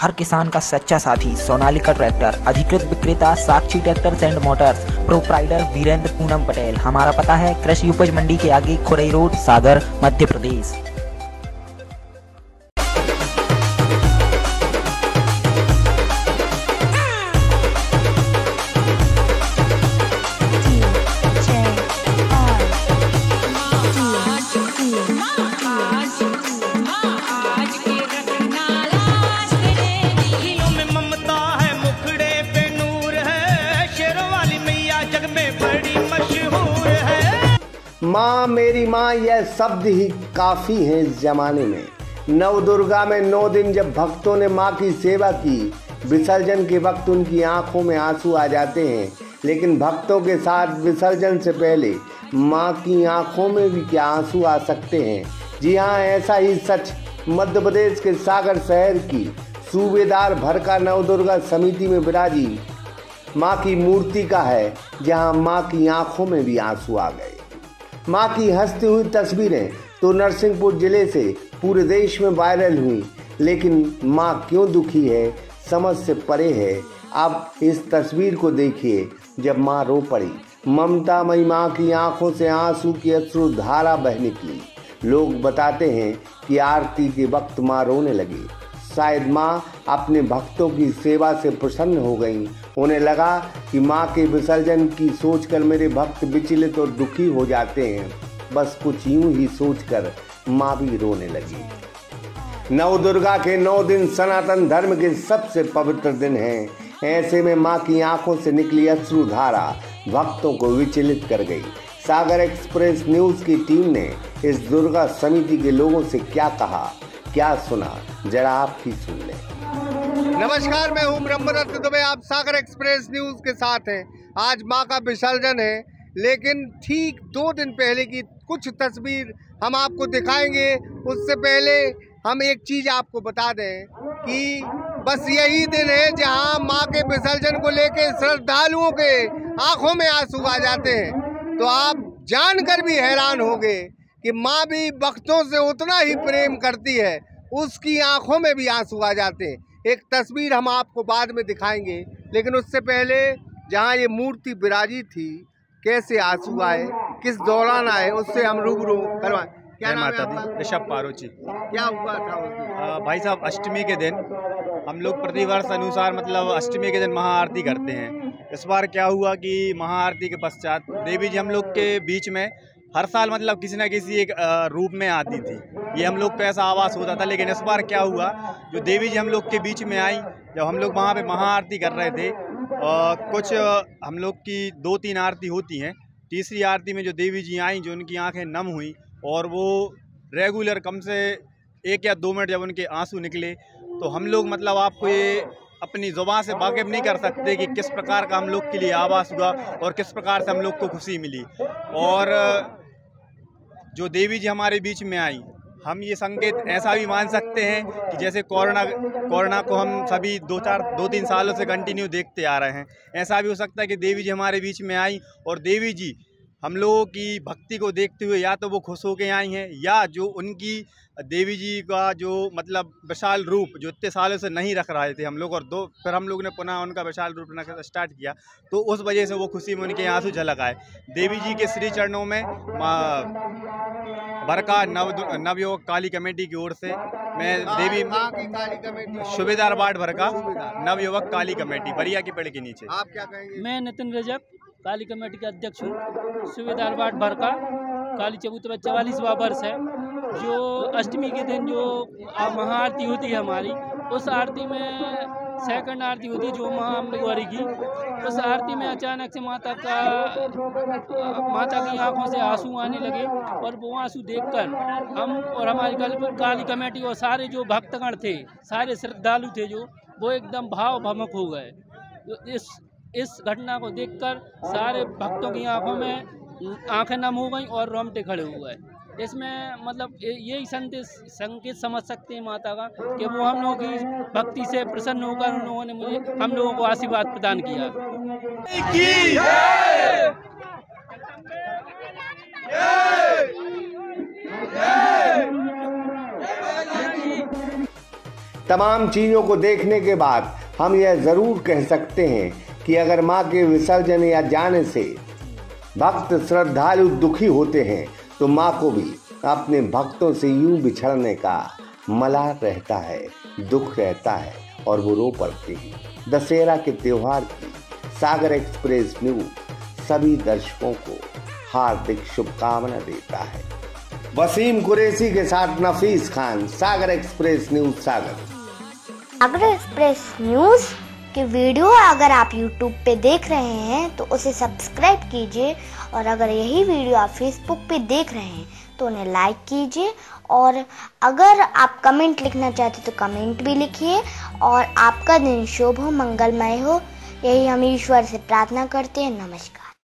हर किसान का सच्चा साथी सोनालिका ट्रैक्टर, अधिकृत विक्रेता Sakshi tractors and motors, proprietor Virendra Poonam Patel. हमारा पता है कृषि उपज मंडी के आगे, खुरई रोड, सागर, मध्य प्रदेश। माँ मेरी माँ यह शब्द ही काफी है इस जमाने में। नवदुर्गा में 9 दिन जब भक्तों ने माँ की सेवा की, विसर्जन के वक्त उनकी आंखों में आंसू आ जाते हैं, लेकिन भक्तों के साथ विसर्जन से पहले माँ की आंखों में भी क्या आंसू आ सकते हैं। जी हाँ, ऐसा ही सच मध्य प्रदेश के सागर शहर की सूबेदार भरका नवदुर्गा समिति में विराजी माँ की मूर्ति का है, जहाँ माँ की आंखों में भी आंसू आ गए। माँ की हंसती हुई तस्वीरें तो नरसिंहपुर जिले से पूरे देश में वायरल हुई, लेकिन माँ क्यों दुखी है, समझ से परे है। अब इस तस्वीर को देखिए जब माँ रो पड़ी। ममतामयी माँ की आंखों से आंसू की अश्रुधारा बह निकली। लोग बताते हैं कि आरती के वक्त माँ रोने लगी। शायद माँ अपने भक्तों की सेवा से प्रसन्न हो गईं। उन्हें लगा कि माँ के विसर्जन की सोचकर मेरे भक्त विचलित और दुखी हो जाते हैं। बस कुछ यूं ही सोचकर माँ भी रोने लगी। नवदुर्गा के 9 दिन सनातन धर्म के सबसे पवित्र दिन हैं। ऐसे में माँ की आंखों से निकली अश्रुधारा भक्तों को विचलित कर गई। सागर एक्सप्रेस न्यूज की टीम ने इस दुर्गा समिति के लोगों से क्या कहा, क्या सुना, जरा आप ही सुन लें। नमस्कार, मैं हूं ब्रह्मदत्त दुबे, आप सागर एक्सप्रेस न्यूज के साथ हैं। आज मां का विसर्जन है, लेकिन ठीक 2 दिन पहले की कुछ तस्वीर हम आपको दिखाएंगे। उससे पहले हम एक चीज आपको बता दें कि बस यही दिन है जहां मां के विसर्जन को लेकर श्रद्धालुओं के आंखों में आंसू आ जाते हैं। तो आप जानकर भी हैरान होंगे कि माँ भी भक्तों से उतना ही प्रेम करती है, उसकी आंखों में भी आंसू आ जाते हैं। एक तस्वीर हम आपको बाद में दिखाएंगे, लेकिन उससे पहले जहाँ ये मूर्ति विराजी थी, कैसे आंसू आए, किस दौरान आए, उससे हम रूबरू करवाएं। क्या नाम है आपका? ऋषभ पारोची। क्या हुआ था उस दिन? भाई साहब, अष्टमी के दिन हम लोग प्रतिवर्ष अनुसार मतलब अष्टमी के दिन महाआरती करते हैं। इस बार क्या हुआ कि महाआरती के पश्चात देवी जी हम लोग के बीच में हर साल मतलब किसी न किसी एक रूप में आती थी। ये हम लोग को ऐसा आवाज़ होता था, लेकिन इस बार क्या हुआ, जो देवी जी हम लोग के बीच में आई, जब हम लोग वहाँ पे महाआरती कर रहे थे, कुछ हम लोग की 2-3 आरती होती हैं। तीसरी आरती में जो देवी जी आई, जो उनकी आंखें नम हुई और वो रेगुलर कम से 1 या 2 मिनट जब उनके आंसू निकले, तो हम लोग मतलब आपको ये अपनी ज़ुबान से वाकिफ़ नहीं कर सकते कि किस प्रकार का हम लोग के लिए आवाज़ हुआ और किस प्रकार से हम लोग को खुशी मिली। और जो देवी जी हमारे बीच में आई, हम ये संकेत ऐसा भी मान सकते हैं कि जैसे कोरोना को हम सभी 2-3 सालों से कंटिन्यू देखते आ रहे हैं, ऐसा भी हो सकता है कि देवी जी हमारे बीच में आई और देवी जी हम लोगों की भक्ति को देखते हुए या तो वो खुश होकर आई हैं, या जो उनकी देवी जी का जो मतलब विशाल रूप जो इतने सालों से नहीं रख रहे थे हम लोग, और फिर हम लोग ने पुनः उनका विशाल रूप रखना स्टार्ट किया, तो उस वजह से वो खुशी में उनके आंसू झलक आए। देवी जी के श्री चरणों में भरका नवयुवक काली कमेटी की ओर से मैं देवी काली कमेटी सूबेदार वार्ड भरका नवयुवक काली कमेटी बरिया के पेड़ के नीचे। आप क्या कहेंगे? मैं नितिन रजक, काली कमेटी के अध्यक्ष हूँ। सूबेदार वार्ड भरका, काली चबूतरा 44वां वर्ष है। जो अष्टमी के दिन जो महाआरती होती है हमारी, उस आरती में सेकंड आरती होती है जो महाअम्बेश्वरी की, उस आरती में अचानक से माता की आंखों से आंसू आने लगे, और वो आंसू देखकर हम और हमारी काली कमेटी और सारे जो भक्तगण थे, सारे श्रद्धालु थे, जो वो एकदम भाव भमक हो गए। तो इस घटना को देखकर सारे भक्तों की आंखों में आंखें नम हो गई और रोंगटे खड़े हो गए। इसमें मतलब यही संकेत समझ सकते हैं माता का कि वो हम लोगों की भक्ति से प्रसन्न होकर उन लोगों ने हम लोगों को आशीर्वाद प्रदान किया। तमाम चीज़ों को देखने के बाद हम यह ज़रूर कह सकते हैं कि अगर मां के विसर्जन या जाने से भक्त श्रद्धालु दुखी होते हैं तो मां को भी अपने भक्तों से यूं बिछड़ने का मलाल रहता है, दुख रहता है और वो रो पड़ते हैं। दशहरा के त्योहार की सागर एक्सप्रेस न्यूज सभी दर्शकों को हार्दिक शुभकामना देता है। वसीम कुरैशी के साथ नफीस खान, सागर एक्सप्रेस न्यूज सागर। सागर एक्सप्रेस न्यूज की वीडियो अगर आप YouTube पे देख रहे हैं तो उसे सब्सक्राइब कीजिए, और अगर यही वीडियो आप Facebook पे देख रहे हैं तो उन्हें लाइक कीजिए, और अगर आप कमेंट लिखना चाहते तो कमेंट भी लिखिए। और आपका दिन शुभ हो, मंगलमय हो, यही हम ईश्वर से प्रार्थना करते हैं। नमस्कार।